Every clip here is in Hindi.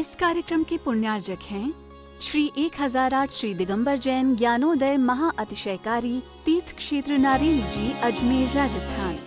इस कार्यक्रम के पुण्यार्जक हैं श्री 1008 श्री दिगंबर जैन ज्ञानोदय महा अतिशयकारी तीर्थ क्षेत्र नारेल जी, अजमेर, राजस्थान।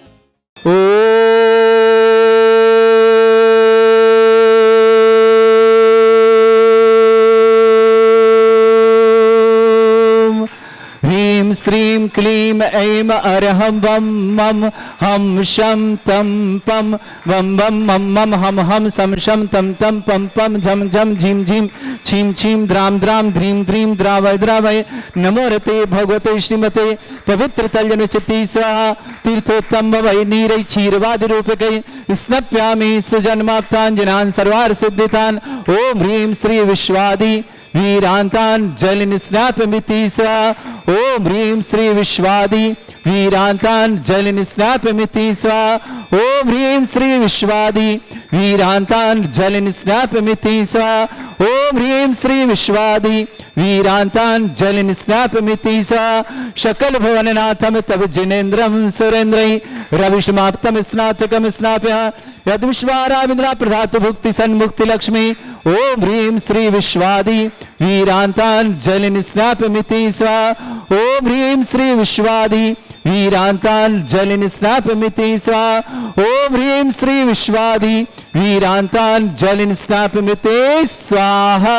श्रीं क्लीं ऐं अरहं वं मं हम शं तं पं वं वं मं मं हम हम सं शं तं तं पं पं झं झं झीं झीं छीं छीं द्रां द्रां ध्रीं ध्रीं द्रावय द्रावय। नमो रते भगवते श्रीमते पवित्र तल्यन चित्ती स्वाहा। तीर्थोत्तम वै नीरै क्षीरवादि रूपकै स्नप्यामि सुजन्माप्ताञ्जनान् सर्वार्थ सिद्धितान्। ओम ह्रीं श्री विश्वादि वीरांतान जल निस्नापमिति स्वाहा। ओम ह्रीं श्री विश्वादि वीरांतान जल निस्नापमिति स्वाहा। ओम ह्रीं श्री विश्वादि वीरांतान जल निस्नापमिति स्वाहा। ओम ह्रीं श्री विश्वादि वीरांतान जल निस्नापमिति स्वाहा। शकल भुवननाथम तव जिनेन्द्रम सुरेन्द्रै रविष्माप्तम स्नातकम स्नाप्य यद विश्वाराविंद्रा प्रधातु भुक्ति सन्मुक्ति लक्ष्मी। ओम ह्रीं श्री विश्वादि वीरांतान जल निस्नापमिति स्वाहा। ओम ह्रीं श्री विश्वादि वीरांतान जल निस्नापमिति स्वाहा। ओम ह्रीं श्री विश्वादि वीरांतान जल निस्नापमिति स्वाहा।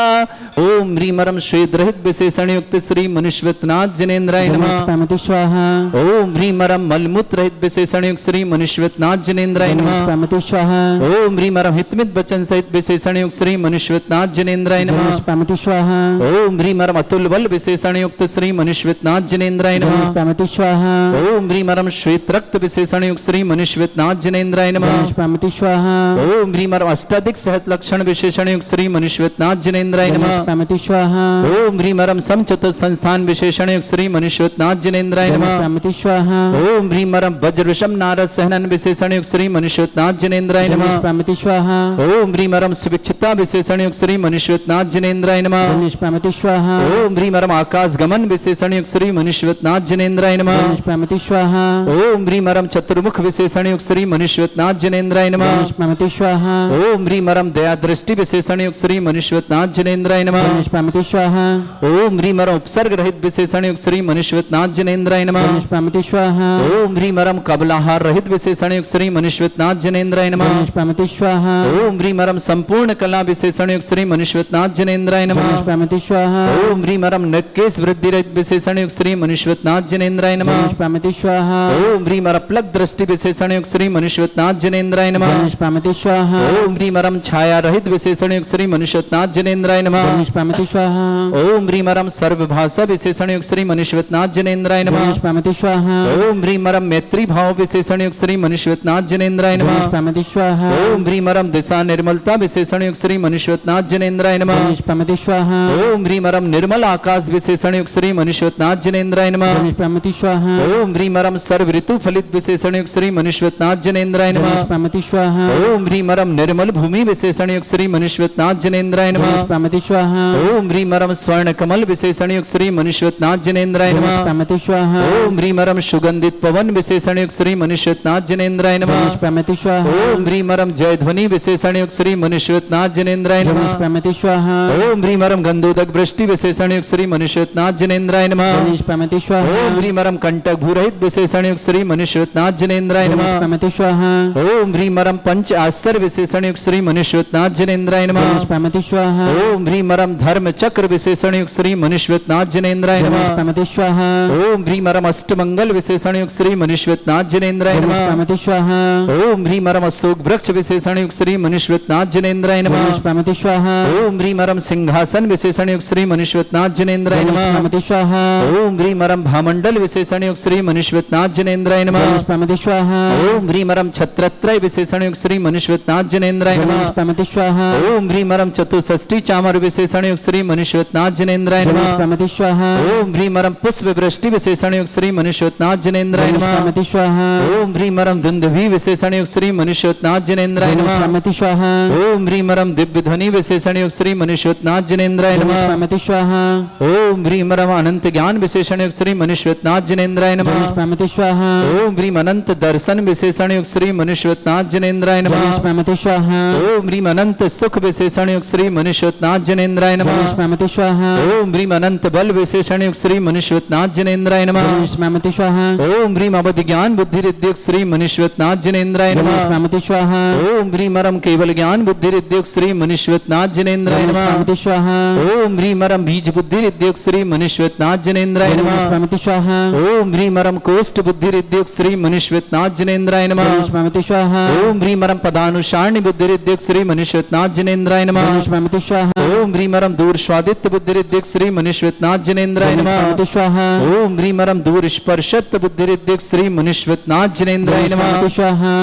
ओम ह्रीमरम श्वेत रहित विशेषण युक्त श्री मनुष्यवतनाथ जिनेन्द्राय नमः स्वाहा। ओम ह्रीमरम मलमूत्र रहित विशेषण युक्त श्री मनुष्यवतनाथ जिनेन्द्राय नमः स्वाहा। ओम ह्रीमरम हितमित वचन सहित विशेषण युक्त श्री मनुष्यवतनाथ जिनेन्द्राय नमः स्वाहा। ओम ह्रीमरम अतुल बल विशेषण युक्त श्री मनुष्यवतनाथ जिनेन्द्राय नमः स्वाहा। ओम ह्रीमरम श्वेत रक्त विशेषण युक्त श्री मनुष्यवतनाथ जिनेन्द्राय नमः स्वाहा। ओम ह्रीमरम अष्टाधिक सहत लक्षण विशेषण युक्त श्री मनुष्यवतनाथ जिनेन्द्राय नमः स्वाहा। ओम ह्रीमरम समचतुर संस्थान विशेषण युक्त श्री मनुष्यवतनाथ जिनेन्द्राय नमः स्वाहा। ओम ह्रीमरम वज्रविषम नारद सहनन विशेषण युक्त श्री मनुष्यवतनाथ जिनेन्द्राय नमः स्वाहा। ओम ह्रीमरम सुविक्षिता विशेषण युक्त श्री मनुष्यवतनाथ जिनेन्द्राय नमः स्वाहा। ओम ह्रीमरम आकाश गमन विशेषण युक्त श्री मनुष्यवतनाथ जिनेन्द्राय नमः स्वाहा। ओम ह्रीमरम चतुर्मुख विशेषण युक्त श्री मनुष्यवतनाथ जिनेन्द्राय नमः स्वाहा। ओम ह्रीमरम दया दृष्टि विशेषण युक्त श्री मनुष्यवतनाथ जिनेन्द्राय नमः स्वाहा। ओम ह्रीमरम उपसर्ग रहित विशेषण युक्त श्री मनुष्यवतनाथ जिनेन्द्राय नमः स्वाहा। ओम ह्रीमरम कबलाहार रहित विशेषण युक्त श्री मनुष्यवतनाथ जिनेन्द्राय नमः स्वाहा। ओम ह्रीमरम संपूर्ण कला विशेषण युक्त श्री मनुष्यवतनाथ जिनेन्द्राय नमः स्वाहा। ओम ह्रीमरम नक्केश वृद्धि रहित विशेषण युक्त श्री मनुष्यवतनाथ जिनेन्द्राय नमः स्वाहा। ओम ह्रीमरम प्लग दृष्टि विशेषण युक्त श्री मनुष्यवतनाथ जिनेन्द्राय नमः स्वाहा। ओम ह्रीमरम छाया रहित विशेषण युक्त श्री मनुष्यवतनाथ जिनेन्द्राय नमः स्वाहा। ओम ह्रीमरम सर्वभाषा विशेषण युक्त श्री मनुष्यवतनाथ जिनेन्द्राय नमः स्वाहा। ओम ह्रीमरम मैत्री भाव विशेषण युक्त श्री मनुष्यवतनाथ जिनेन्द्राय नमः स्वाहा। ओम ह्रीमरम दिशा निर्मलता विशेषण युक्त श्री मनुष्यवतनाथ जिनेन्द्राय नमः स्वाहा। ओम ह्रीमरम निर्मल आकाश विशेषण युक्त श्री मनुष्यवतनाथ जिनेन्द्राय नमः स्वाहा। ओम ह्रीमरम सर्व ऋतु फलित विशेषण युक्त श्री मनुष्यवतनाथ जिनेन्द्राय नमः स्वाहा। ओम ह्रीमरम निर्मल भूमि विशेषण युक्त श्री मनुष्यवतनाथ जिनेन्द्राय नमः स्वाहा। ओम ह्रीमरम स्वर्ण कमल विशेषण युक्त श्री मनुष्यवतनाथ जिनेन्द्राय नमः स्वाहा। ओम ह्रीमरम सुगंधित पवन विशेषण युक्त श्री मनुष्यवतनाथ जिनेन्द्राय नमः स्वाहा। ओम ह्रीमरम जय ध्वनि विशेषण युक्त श्री मनुष्यवतनाथ जिनेन्द्राय नमः स्वाहा। ओम ह्रीमरम गंधोदक वृष्टि विशेषण युक्त श्री मनुष्यवतनाथ जिनेन्द्राय नमः स्वाहा। ओम ह्रीमरम कंटक भूरहित विशेषण युक्त श्री मनुष्यवतनाथ जिनेन्द्राय नमः स्वाहा। ओम ह्रीमरम पंच आश्चर्य विशेषण युक्त श्री मनुष्यवतनाथ जिनेन्द्राय नमः स्वाहा। ओम ह्रीमरम धर्म चक्र विशेषण युक्त श्री मनुष्यवतनाथ जिनेन्द्राय नमः स्वाहा। ओम ह्रीमरम अष्टमंगल विशेषण युक्त श्री मनुष्यवतनाथ जिनेन्द्राय नमः स्वाहा। ओम ह्रीमरम अशोक वृक्ष विशेषण युक्त श्री मनुष्यवतनाथ जिनेन्द्राय नमः स्वाहा। ओम ह्रीमरम सिंहासन विशेषण युक्त श्री मनुष्यवतनाथ जिनेन्द्राय नमः स्वाहा। ओम ह्रीमरम भामंडल विशेषण युक्त श्री मनुष्यवतनाथ जिनेन्द्राय नमः स्वाहा। ओम ह्रीमरम छत्रत्रय विशेषण युक्त श्री मनुष्यवतनाथ जिनेन्द्राय नमः स्वाहा। ओम ह्रीमरम चतुष्षष्ठी चामर विशेषण युक्त श्री मनुष्यवतनाथ जिनेन्द्राय नमः स्वाहा। ओम ह्रीमरम पुष्प वृष्टि विशेषण युक्त श्री मनुष्यवतनाथ जिनेन्द्राय नमः स्वाहा। ओम ह्रीमरम दुंदुभि विशेषण युक्त श्री मनुष्यवतनाथ जिनेन्द्राय नमः स्वाहा। ओम ह्रीमरम दिव्य ध्वनि विशेषण युक्त श्री मनुष्यवतनाथ जिनेन्द्राय नमः स्वाहा। ओम ह्रीमरम अनंत ज्ञान विशेषण युक्त श्री मनुष्यवतनाथ जिनेन्द्राय नमः स्वाहा। ओम ह्रीम अनंत दर्शन विशेषण युक्त श्री मनुष्यवतनाथ जिनेन्द्राय नमः स्वामते स्वाहा ओम ह्रीम अनंत सुख विशेषण युक्त श्री मनुष्योत्नाथ जनेन्द्राय नमः स्वामते स्वाहा ओम ह्रीम अनंत बल विशेषण युक्त श्री मनुष्योत्नाथ जनेन्द्राय नमः स्वामते स्वाहा ओम ह्रीम अवधि ज्ञान बुद्धि रिद्युक्त श्री मनुष्योत्नाथ जनेन्द्राय नमः स्वामते स्वाहा ओम ह्रीम अरम केवल ज्ञान बुद्धि रिद्युक्त श्री मनुष्योत्नाथ जनेन्द्राय नमः स्वामते स्वाहा ओम ह्रीम अरम बीज बुद्धि रिद्युक्त श्री मनुष्योत्नाथ जनेन्द्राय नमः स्वामते स्वाहा ओम ह्रीम अरम कोष्ठ बुद्धि रिद्युक्त श्री मनुष्योत्नाथ जनेन्द्राय नमः स्वामते स्वाहा ओम ह्रीम अरम पदानुसारणी बुद्धि रिद्युक्त श्री मनुष्योत्नाथ जनेन्द्राय नमः स्वामते स्वाहा ओम ह्रीम अरम दूर स्वादित्य बुद्धि रिद्युक्त श्री मनुष्योत्नाथ जनेन्द्राय नमः स्वामते स्वाहा ओम ह्रीम अरम दूर स्पर्शत बुद्धि रिद्युक्त श्री मनुष्योत्नाथ जनेन्द्राय नमः स्वाहा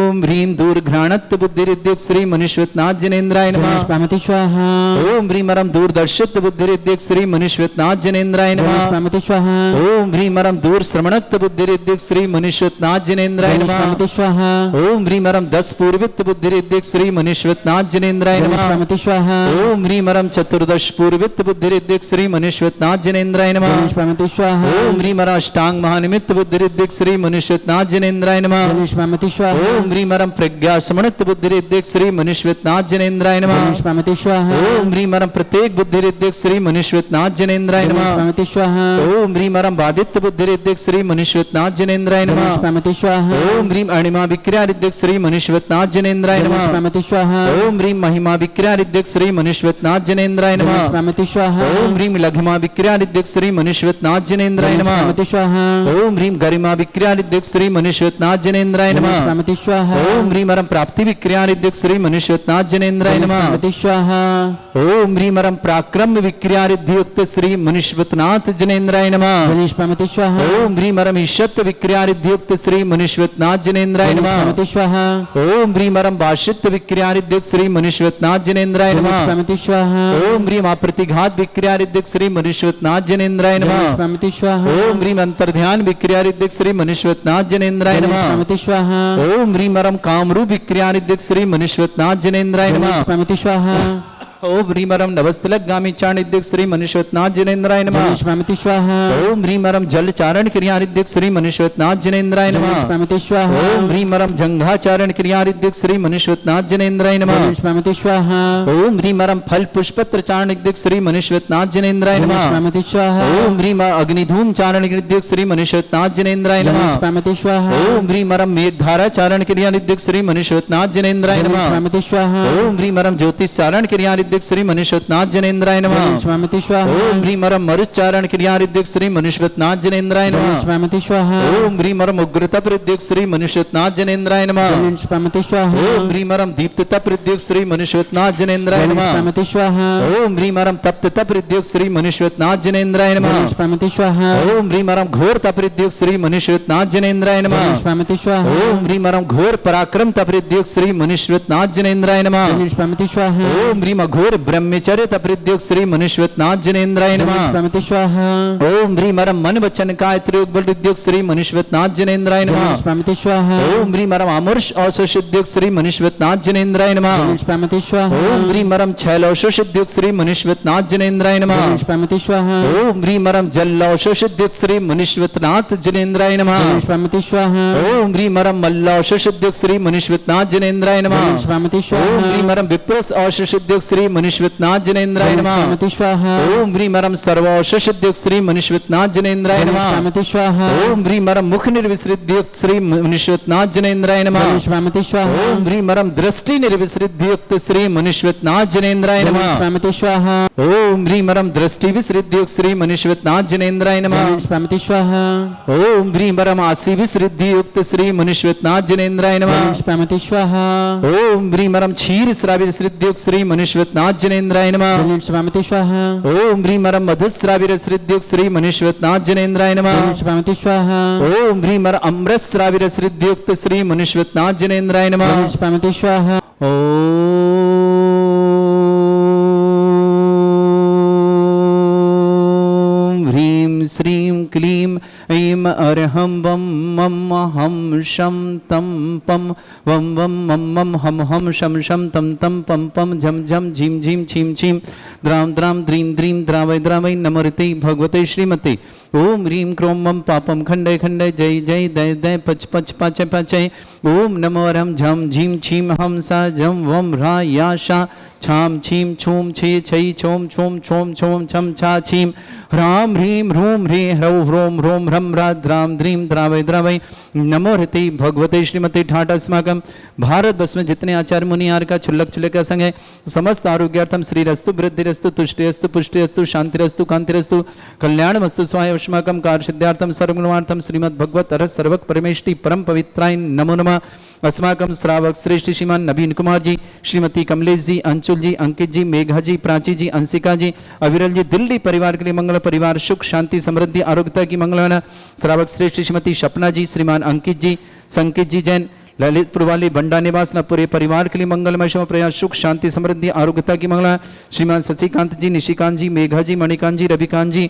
ओम ह्रीम दूर घ्राणत्व बुद्धि रिद्युक्त श्री मनुष्योत्नाथ जनेन्द्राय नमः स्वामते स्वाहा ओम ह्रीम अरम दूरदर्शित्व बुद्धि रिद्युक्त श्री मनुष्योत्नाथ जनेन्द्राय नमः स्वामते स्वाहा ओम ह्रीम अरम दूर श्रवणत्व बुद्धि रिद्युक्त श्री मनुष्योत्नाथ जनेन्द्राय नमः स्वामते स्वाहा ओम ह्रीम अरम 10 पूर्वित्व बुद्धि रिद्युक्त श्री मनुष्योत्नाथ जनेन्द्राय नमः स्वामते स्वाहा ओम ह्रीम अरम चतुर्दश पूर्वित्व बुद्धि रिद्युक्त श्री मनुष्योत्नाथ जनेन्द्राय नमः स्वामते स्वाहा ओम ह्रीम अरम अष्टांग महानिमित्त बुद्धि रिद्युक्त श्री मनुष्योत्नाथ जनेन्द्राय नमः स्वामते स्वाहा ओम ह्रीम अरम प्रज्ञा समणित बुद्धि रिद्युक्त श्री मनुष्योत्नाथ जनेन्द्राय नमः स्वामते स्वाहा ओम ह्रीम अरम प्रत्येक बुद्धि रिद्युक्त श्री मनुष्योत्नाथ जनेन्द्राय नमः स्वामते स्वाहा ओम ह्रीम अरम बाधित्य बुद्धि रिद्युक्त श्री मनुष्योत्नाथ जनेन्द्राय नमः स्वामते स्वाहा ओम ह्रीम अणिमा विक्रिया रिद्युक्त श्री मनुष्योत्नाथ जनेन्द्राय नमः स्वामते स्वाहा ओम ह्रीम महिमा विक्रिया रिद्युक्त श्री मनुष्योत्नाथ जनेन्द्राय नमः स्वामते स्वाहा ओम ह्रीम लघिमा विक्रिया रिद्युक्त श्री मनुष्योत्नाथ जनेन्द्राय नमः स्वामते स्वाहा ओम ह्रीम गरिमा विक्रिया रिद्युक्त श्री मनुष्योत्नाथ जनेन्द्राय नमः स्वामते स्वाहा ओम ह्रीम अरम प्राप्ति विक्रिया रिद्युक्त श्री मनुष्योत्नाथ जनेन्द्राय नमः स्वामते स्वाहा ओम ह्रीम अरम पराक्रम विक्रिया रिद्युक्त श्री मनुष्योत्नाथ जनेन्द्राय नमः स्वामते स्वाहा ओम ह्रीम अरम ईशत विक्रिया रिद्युक्त श्री मनुष्योत्नाथ जनेन्द्राय नमः स्वामते स्वाहा ओम ह्रीम अरम भाषित विक्रिया रिद्युक्त श्री मनुष्योत्नाथ जनेन्द्राय नमः स्वामते स्वाहा ओम ह्रीम अप्रतिघात विक्रिया रिद्युक्त श्री मनुष्योत्नाथ जनेन्द्राय नमः स्वामते स्वाहा ओम ह्रीम अंतर्ध्यान विक्रिया रिद्युक्त श्री मनुष्योत्नाथ जनेन्द्राय नमः स्वामते स्वाहा ओम ह्रीम अरम कामरूप विक्रिया रिद्युक्त श्री मनुष्योत्नाथ जनेन्द्राय नमः स्वामते स्वाहा ओम ह्रीम अरम नवस्तलक गामी चारण रिद्युक्त श्री मनुष्योत्नाथ जनेन्द्राय नमः स्वामते स्वाहा ओम ह्रीम अरम जल चारण क्रिया रिद्युक्त श्री मनुष्योत्नाथ जनेन्द्राय नमः स्वामते स्वाहा ओम ह्रीम अरम जंघा चारण क्रिया रिद्युक्त श्री मनुष्योत्नाथ जनेन्द्राय नमः स्वामते स्वाहा ओम ह्रीम अरम फल पुष्पत्र चारण रिद्युक्त श्री मनुष्योत्नाथ जनेन्द्राय नमः स्वामते स्वाहा ओम ह्रीम अग्निधूम चारण रिद्युक्त श्री मनुष्योत्नाथ जनेन्द्राय नमः स्वामते स्वाहा ओम ह्रीम अरम मेघधारा चारण क्रिया रिद्युक्त श्री मनुष्योत्नाथ जनेन्द्राय नमः स्वामते स्वाहा ओम ह्रीम अरम ज्योतिष चारण क्रिया रिद्युक्त श्री मनुष्योत्नाथ जनेन्द्राय नमः स्वामते स्वाहा ओम ह्रीम अरम मरुच्चारण क्रिया रिद्युक्त श्री मनुष्योत्नाथ जनेन्द्राय नमः स्वामते स्वाहा ओम ह्रीम अरम उग्रतप रिद्युक्त श्री मनुष्योत्नाथ जनेन्द्राय नमः स्वामते स्वाहा ओम ह्रीम अरम दीप्ततप रिद्युक्त श्री मनुष्योत्नाथ जनेन्द्राय नमः स्वामते स्वाहा ओम ह्रीम अरम तप्ततप रिद्युक्त श्री मनुष्योत्नाथ जनेन्द्राय नमः स्वामते स्वाहा ओम ह्रीम अरम घोर तप रिद्युक्त श्री मनुष्योत्नाथ जनेन्द्राय नमः स्वामते स्वाहा ओम ह्रीम अरम घोर पराक्रम तप रिद्युक्त श्री मनुष्योत्नाथ जनेन्द्राय नमः स्वामते स्वाहा ओम ह्रीम घोर ब्रह्मचर्य तप रिद्युक्त श्री मनुष्योत्नाथ जनेन्द्राय नमः स्वामते स्वाहा ओम ह्रीम अरम मन वचन काय त्रियोग बल रिद्युक्त श्री मनुष्योत्नाथ जनेन्द्राय नमः स्वामते स्वाहा ओम ह्रीम अरम अमर्ष औषधिद्युक्त श्री मनुष्योत्नाथ जनेन्द्राय नमः स्वामते स्वाहा ओम ह्रीम अरम छैलौषधिद्युक्त श्री मनुष्योत्नाथ जनेन्द्राय नमः स्वामते स्वाहा ओम ह्रीम अरम जलौषधिद्युक्त श्री मनुष्योत्नाथ जनेन्द्राय नमः स्वामते स्वाहा ओम ह्रीम अरम मल्लौषधिद्युक्त श्री मनुष्योत्नाथ जनेन्द्राय नमः स्वामते स्वाहा ओम ह्रीम अरम विप्रस औषधिद्युक्त श्री मनुष्योत्नाथ जनेन्द्राय नमः स्वामते स्वाहा ओम ह्रीम अरम सर्वौषधिद्युक्त श्री मनुष्योत्नाथ जनेन्द्राय नमः स्वामते स्वाहा ओम ह्रीम अरम मुख निर्विसृद्युक्त श्री मनुष्योत्नाथ जनेन्द्राय नमः स्वामते स्वाहा ओम ह्रीम अरम दृष्टि निर्विसृद्युक्त श्री मनुष्योत्नाथ जनेन्द्राय नमः स्वामते स्वाहा ओम ह्रीम अरम दृष्टि विसृद्युक्त श्री मनुष्योत्नाथ जनेन्द्राय नमः स्वामते स्वाहा ओम ह्रीम अरम आसी विसृद्युक्त श्री मनुष्योत्नाथ जनेन्द्राय नमः स्वामते स्वाहा ओम ह्रीम अरम क्षीर श्राव्य विसृद्युक्त श्री मनुष्योत्नाथ जनेन्द्राय नमः स्वामते स्वाहा ओम ह्रीम अरम मधुस्राव्य विसृद्युक्त श्री मनुष्योत्नाथ जनेन्द्राय नमः स्वामते स्वाहा ओम ह्रीम अरम अमृत श्राव्य विसृद्युक्त श्री मनुष्योत्नाथ जनेन्द्राय नमः स्वामते स्वाहा ओम ह्रीम श्रीम क्लीम ऐं अर्हं वं मम हम शं तं पं वं वं मम मम हम शं शं तं तं पं पं झं झं झीं झीं छीं छीं द्रां द्रां द्रीं द्रीं द्रावय द्रावय नमोते भगवते श्रीमते ओम ह्रीं क्रों मम पापम खंडय खंडय जय जय दय दय पच पच पाचय पाचय ओम नमो रम झम झीं छीं हम सा झम वम ह्रा या शा छाम छीं छूम छे छै छोम छोम छोम छोम छम छा छीं ह्रां ह्रीं ह्रूं ह्री ह्रौ ह्रों ह्रों ह्रं ह्रा द्रां द्रीं द्रावय द्रावय नमो हृति भगवते श्रीमते ठाट अस्माकं भारत वर्ष में जितने आचार्य मुनियार का छुल्लक छुल्लक का संग है समस्त आरोग्यार्थम श्रीरस्तु वृद्धिरस्तु तुष्टिरस्तु पुष्टिरस्तु शांतिरस्तु कांतिरस्तु कल्याणमस्तु स्वाय अस्माकं कार्य सिद्धार्थम सर्वगुणार्थम श्रीमद् भगवत अरस सर्वक परमेष्टि परम पवित्राय नमो नमः अस्माकं श्रावक श्रेष्ठ श्रीमान नवीन कुमार जी, श्रीमती कमलेश जी, अंशुल जी, अंकित जी, मेघा जी, प्राची जी, अंशिका जी, अविरल जी, दिल्ली परिवार के लिए मंगल, परिवार सुख शांति समृद्धि आरोग्यता की मंगल, श्रावक श्रेष्ठ श्रीमती सपना जी, श्रीमान अंकित जी, संकित जी जैन, ललितपुर वाली बंडा निवास न पूरे परिवार के लिए मंगलमय शुभ प्रयास सुख शांति समृद्धि आरोग्यता की मंगला, श्रीमान शशिकांत जी, निशिकांत जी, मेघा जी, मणिकांत जी, रविकांत जी,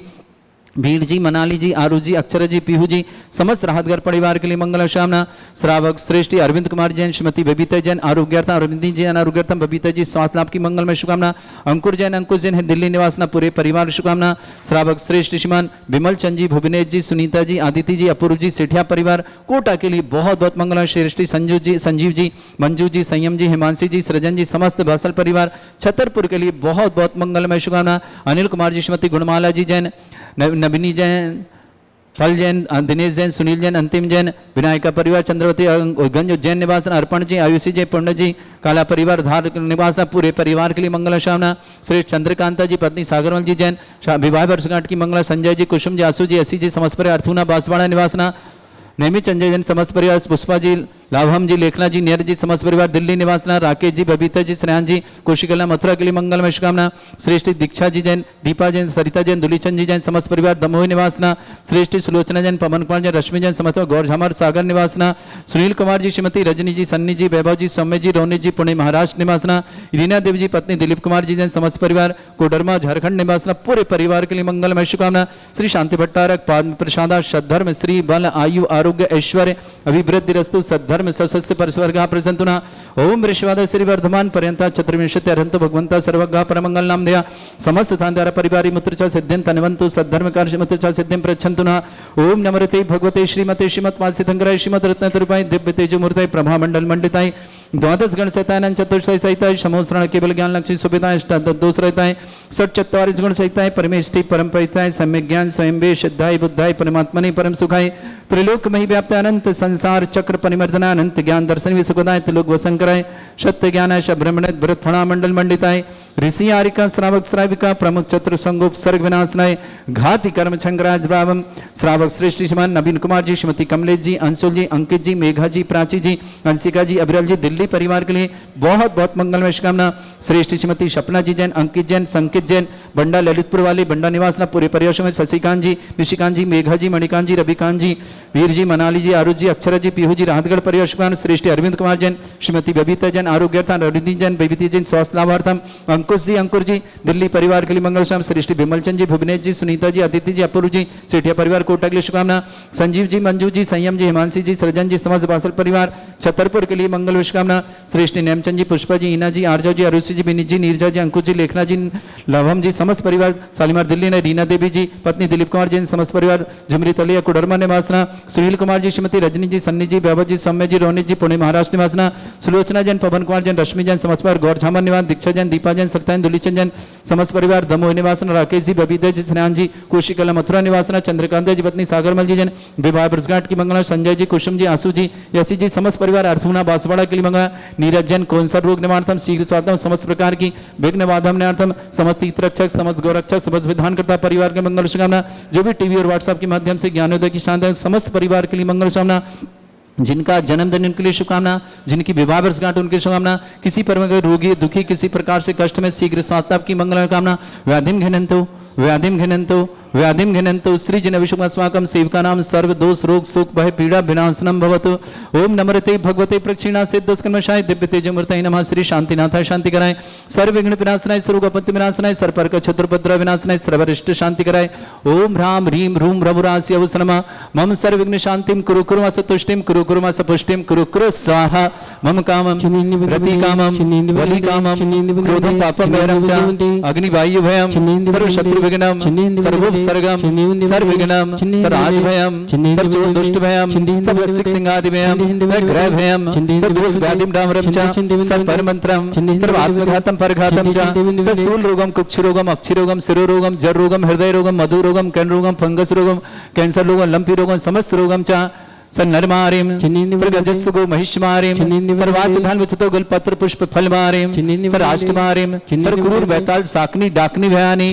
भीड़ जी, मनाली जी, आरू जी, अक्षर जी, पीहू जी, समस्त राहतगर परिवार के लिए मंगल कामना। श्रावक श्रेष्ठी अरविंद कुमार जैन, श्रीमती बबीता जैन, आरोग्यर्थम अरविंद जैन, आरोग्यर्थम बबीता जी, स्वास्थ्य लाभ की मंगलमय शुभकामना। अंकुर जैन, अंकुश जैन है दिल्ली निवास ना पूरे परिवार शुभकामना। श्रावक श्रेष्ठ श्रीमान विमल चंद जी, भुवनेश जी, सुनीता जी, आदिति जी, अपूर्व जी, सेठिया परिवार कोटा के लिए बहुत बहुत मंगल। श्रेष्ठी संजू जी, संजीव जी, मंजू जी, संयम जी, हिमांशी जी, सृजन जी, समस्त बासल परिवार छतरपुर के लिए बहुत बहुत मंगलमय शुभकामना। अनिल कुमार जी, श्रीमती गुणमाला जी जैन, नबिनी जैन, फल जैन, दिनेश जैन, सुनील जैन, अंतिम जैन, विनायका परिवार चंद्रवती गंज जैन निवास, अर्पण जी, आयुषी जी, पुण्य जी, काला परिवार धार निवास पूरे परिवार के लिए मंगल शामना। श्रेष्ठ चंद्रकांता जी, पत्नी सागरमल जी जैन, विवाह वर्षगांठ की मंगला। संजय जी, कुसुम जी, आसू जी, असी जी, समस्त परिवार अर्थूना बांसवाड़ा निवासना। नेमी संजय जैन, समस्त परिवार। पुष्पा जी, लाभम जी, लेखना जी, नियर जी, समस्त परिवार दिल्ली निवासना। राकेश जी, बबीता जी, श्रेयान जी, कोशिकला मथुरा के लिए मंगलमय शुभकामना। श्रेष्ठ दीक्षा जी जैन, दीपा जैन, सरिता जैन, दुलीचंद जी जैन, समस्त परिवार दमोह निवासना। श्रेष्ठ सुलोचना जैन, पवन कुमार जैन, रश्मि जैन, समस्त गौरझामर सागर निवासना। सुनील कुमार जी, श्रीमती रजनी जी, सन्नी जी, वैभव जी, सौम्य जी, रोनी जी, पुणे महाराष्ट्र निवासना। रीना देवी जी, पत्नी दिलीप कुमार जी जैन, समस्त परिवार कोडरमा झारखंड निवासना। पूरे परिवार के लिए मंगलमय शुभकामना। श्री शांति भट्टारक पाद प्रसादा सद्धर्म श्री बल आयु आरोग्य ऐश्वर्य अभिवृद्धि रस्तु सद्धर्म सशस्य परिस्वर्गा प्रसंतुना। ओम ऋषवाद श्री वर्धमान पर्यंता चतुर्विंशति अरहंतो भगवंता सर्वगा परमंगल नाम दया समस्त थांद्यार परिवारी मुत्रचा सिद्धिं तनवंतु सद्धर्म कार्य मुत्रचा सिद्धिं प्रच्छन्तुना। ओम नमरते भगवते श्रीमते श्रीमद्वासितंगराय श्रीमद रत्नतरुपाय दिव्य तेजोमूर्ताय प्रभा मंडल मंडिताय द्वादश गण सहिताय चतुर्शय सहिताय समोश्रण केवल ज्ञान लक्ष्मी सुविधाय दोष रहताय सठ चत्वारिश गुण सहिताय परमेष्टि परम परिताय सम्यक ज्ञान स्वयं वे सिद्धाय बुद्धाय परमात्मने परम सुखाय त्रिलोक मही व्याप्त अनंत संसार चक्र परिमर्दना अनंत ज्ञान दर्शन भी सुखदाय त्रिलोक वसंकराय सत्य ज्ञानाय ब्रह्मण भरतफणा मंडल मंडिताय ऋषि आरिका श्रावक श्राविका प्रमुख चतुर संगोप सर्ग विनाशनाय घाति कर्म छंगराज भावम। श्रावक श्रेष्ठ श्रीमान नवीन कुमार जी, श्रीमती कमलेश जी, अंशुल जी, अंकित जी, मेघा जी, प्राची जी, अंशिका जी, अविरल जी, दिल्ली परिवार के लिए बहुत बहुत मंगलमय शुभकामना। श्रेष्ठ श्रीमती सपना जी जैन, अंकित जैन, संकित जैन, बंडा ललितपुर वाली बंडा निवासना। पूरे परिवार में शशिकांत जी, निशिकांत जी, मेघा जी, मणिकांत जी, रविकांत जी, वीर जी, मनाली जी, आरुज जी, अक्षर जी, पीहू जी, राहतगढ़ परिवार शुभकामना। श्रेष्ठ अरविंद कुमार जैन, श्रीमती बबीता जैन, आरोग्यर्थम रविंद्र जैन, बबीती जैन, स्वास्थ्य लाभार्थम। अंकुश जी, अंकुर जी, दिल्ली परिवार के लिए मंगल शाम। श्रेष्ठ विमलचंद जी, भुवनेश जी, सुनीता जी, अदिति जी, अपूर्व जी, सेठिया परिवार कोटा के लिए शुभकामना। संजीव जी, मंजू जी, संयम जी, हिमांशी जी, सृजन जी, समस्त बासल परिवार छतरपुर के लिए मंगल शुभकामना। श्रेष्ठ नेमचंद जी, पुष्पा जी, ईना जी, आरजो जी, अरुषि जी, विनीत जी, नीरजा जी, अंकुश जी, लेखना जी, लवम जी, समस्त परिवार शालीमार दिल्ली ने। रीना देवी जी, पत्नी दिलीप कुमार जैन, समस्त परिवार झुमरी तलिया कुडरमा निवासना। सुनील कुमार जी, श्रीमती रजनी जी, सन्नी जी, वैभव जी, सौम्य जी, रोनी जी, पुणे महाराष्ट्र निवासना। सुलोचना जैन, पवन कुमार जैन, रश्मि जैन, समस्त परिवार गौरझामर निवास। दीक्षा जैन, दीपा जैन, सत्यान, दुलीचंद जैन, समस्त परिवार दमोह निवासना। राकेश जी, बबीता जी, स्नेहान जी, कोशिकला मथुरा निवासना। चंद्रकांत जी, पत्नी सागरमल जी जैन, विवाह वर्षगांठ की मंगला। संजय जी, कुसुम जी, आसू जी, यसी जी, समस्त परिवार अर्थूना बांसवाड़ा के लिए मंगला। नीरज जैन, कैंसर रोग निवारणार्थम, शीघ्र स्वास्थ्य समस्त प्रकार की विघ्न बाधा निवारणार्थम, समस्त हितरक्षक, समस्त गौरक्षक, समस्त विधानकर्ता परिवार के मंगल शुभकामना। जो भी टीवी और व्हाट्सएप के माध्यम से ज्ञानोदय की शानदार समस्त परिवार के लिए मंगल शुभकामना। जिनका जन्मदिन उनके लिए शुभकामना, जिनकी विवाह वर्षगांठ उनकी शुभकामना। किसी पर रोगी दुखी किसी प्रकार से कष्ट में शीघ्र स्वास्थ्य की मंगल कामना। व्याधिम घिनंतो व्याधिम घिनंतो व्याधिम घिनंतु सृजन विशुमास्माकं सेवकानां सर्व दोष रोग सुख भय पीड़ा विनाशनम भवतु। ओम नमस्ते भगवते प्रक्षिणा सिद्धस्कर्मशाय दिव्य तेजमूर्तये नमः। श्री शांतिनाथाय शांति कराय, सर्व विघ्न विनाशनाय, सर्व आपत्ति विनाशनाय, सर्वपर्क क्षत्रुपद्र विनाशनाय, सर्वरिष्ट शांति कराय। ओम ह्रां ह्रीं रूम रघुरास्य अवसनमा मम सर्व विघ्न शांतिम कुरु कुरु तुष्टिम कुरु कुरु पुष्टिम कुरु कुरु स्वाहा। मम कामम रति कामम वली कामम क्रोधम पापम वैरम च अग्निवायु भयम सर्व शत्रु विघ्नम सर्वोपसर्गम सर्वविघ्नम सर्वराज भयम सर्व दुष्ट भयम सर्व सिंहादि भयम सर्व ग्रह भयम सर्व दोष व्याधिम डामरम च सर्व परमंत्रम सर्व आत्मघातम परघातम च सर्व सूल रोगम कुक्ष रोगम अक्षि रोगम शिरो रोगम जर रोगम हृदय रोगम मधु रोगम कैन रोगम फंगस रोगम कैंसर रोगम लंपी रोगम समस्त रोगम च सन्नरमारिम सर्गजस्सुगो महिष्मारिम सर्वासिधान विचतो गलपत्र पुष्प फलमारिम सर्वाष्टमारिम सर्वकुरूर बैताल साकनी डाकनी भयानी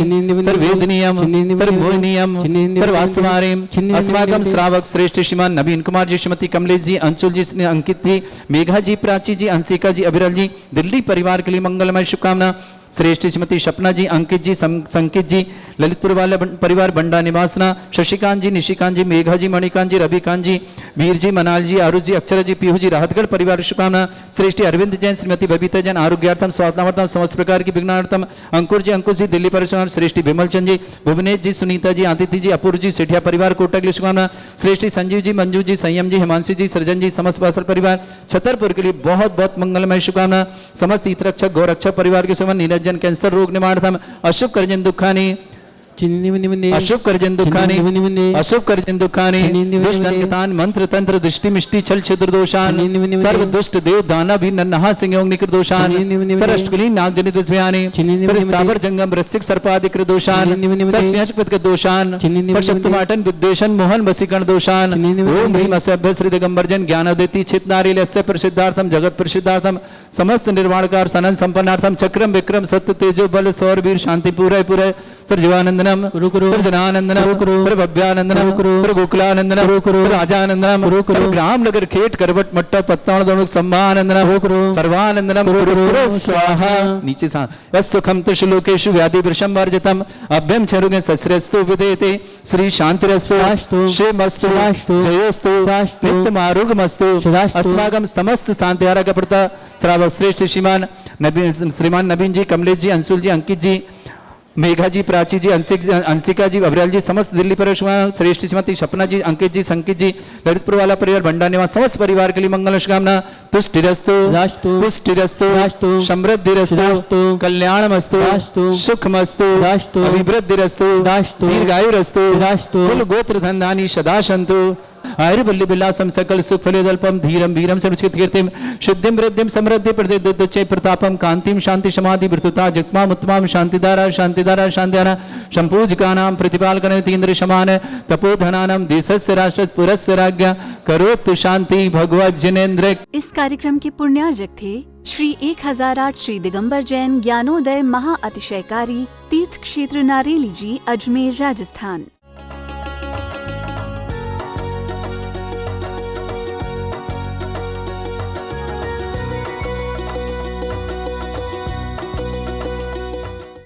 सर्वेदनीयम सर्वमोहनीयम सर्वास्मारिम अस्माकं श्रावक श्रेष्ठ श्रीमान नवीन कुमार जी, श्रीमती कमलेश जी, अंशुल जी, अंकित जी, मेघा जी, प्राची जी, अंशिका जी, अभिरल जी, दिल्ली परिवार के लिए मंगलमय शुभकामना। श्रेष्ठ श्रीमती सपना जी, अंकित जी, संकित जी, ललितपुर वाला परिवार बंडा निवासना, शशिकांत जी, निशिकांत जी, मेघा जी, मणिकांत जी, रविकांत जी, वीर जी, मनाल जी, आरुष जी, अक्षरा जी, पीहू जी, राहतगढ़ परिवार शुभकामना। श्रेष्ठ अरविंद जैन, श्रीमती बबीता जैन, आरोग्यार्थम स्वास्थ्यार्थम समस्त प्रकार की विघ्नार्थम। अंकुर जी, अंकुश जी, दिल्ली परिवार। श्रेष्ठ विमल चंद जी, भुवनेश जी, सुनीता जी, आदित्य जी, अपूर्व जी, सेठिया परिवार कोटक लिए शुभकामना। श्रेष्ठ संजीव जी, मंजू जी, संयम जी, हिमांशु जी, सृजन जी, समस्त बासल परिवार छतरपुर के लिए बहुत बहुत मंगलमय शुभकामना। समस्त हितरक्षक गौरक्षक परिवार के समान निरंजन कैंसर रोग निवारणार्थम अशुभ कर्जन दुखानी अशुभ कर्जन दुखानी अशुभ कर्जन दुखानी दुष्ट अंगतान मंत्र तंत्र दृष्टि मिष्टि छल छिद्र दोषान सर्व दुष्ट देव दाना भी नन्हा संयोग निकृत दोषान सर्व अष्टकलीन नाग जनित विस्व्यानि परिस्तावर जंगम रसिक सर्पादिकृत दोषान सर्वस्यचकृत दोषान परशक्तिमाटन विद्वेषण मोहन वसीकरण दोषान ओम ह्रीम असभ्य श्री दिगंबरजन ज्ञानोदयति चित नारीलस्य प्रसिद्धार्थम जगत प्रसिद्धार्थम समस्त निर्वाणकार सनन संपन्नार्थम चक्रम विक्रम सत्य तेजो बल सौर वीर शांति पूरे पूरे सर जीवानंदनम सर जनानंदनम सर भव्यानंदनम सर गोकुलानंदनम सर राजानंदनम सर ग्राम नगर खेट करवट मट्टा पत्तावण दोनों सम्मानंदनम सर्वानंदनम स्वाहा। नीचे सा सुखम त्रिशलोकेषु व्याधि वृषम वर्जितम अभ्यम चरुगे सस्रस्तु विदेते श्री शांतिरस्तु क्षेमस्तु जयोस्तु नित्यम आरोग्यमस्तु अस्माकं समस्त शांतिहारा का प्रता श्रावक श्रेष्ठ श्रीमान नवीन जी, कमलेश जी, अंशुल जी, अंकित जी, मेघा जी, प्राची जी, अंशिका जी, अभिराल जी, समस्त दिल्ली परिवार। श्रेष्ठ श्रीमती सपना जी, अंकित जी, संकित जी, ललितपुर वाला परिवार बंडा निवास समस्त परिवार के लिए मंगल शुभकामना। तुष्टिरस्तु पुष्टिरस्तु समृद्धिरस्तु कल्याणमस्तु सुखमस्तु अभिवृद्धिरस्तु दीर्घायुरस्तु कुल गोत्र धनधानी सदा सन्तु आयुर्बल्य विलासम सकल सुख फलेदल्पम धीरम वीरम सर्वस्कृत कीर्तिम शुद्धिम वृद्धिम समृद्धि प्रदेदुच्चै प्रतापम कांतिम शांति समाधि वृतुता जगमाम उत्तमाम शांतिदारा शांतिदारा शांतिदारा संपूजकानां प्रतिपालकन तीन्द्र समान तपोधनानां देशस्य राष्ट्र पुरस्य राज्ञा करोतु शांति भगवत जिनेन्द्र। इस कार्यक्रम के पुण्यार्जक थे श्री 1008 श्री दिगंबर जैन ज्ञानोदय महा अतिशयकारी तीर्थ क्षेत्र नारेली जी, अजमेर, राजस्थान।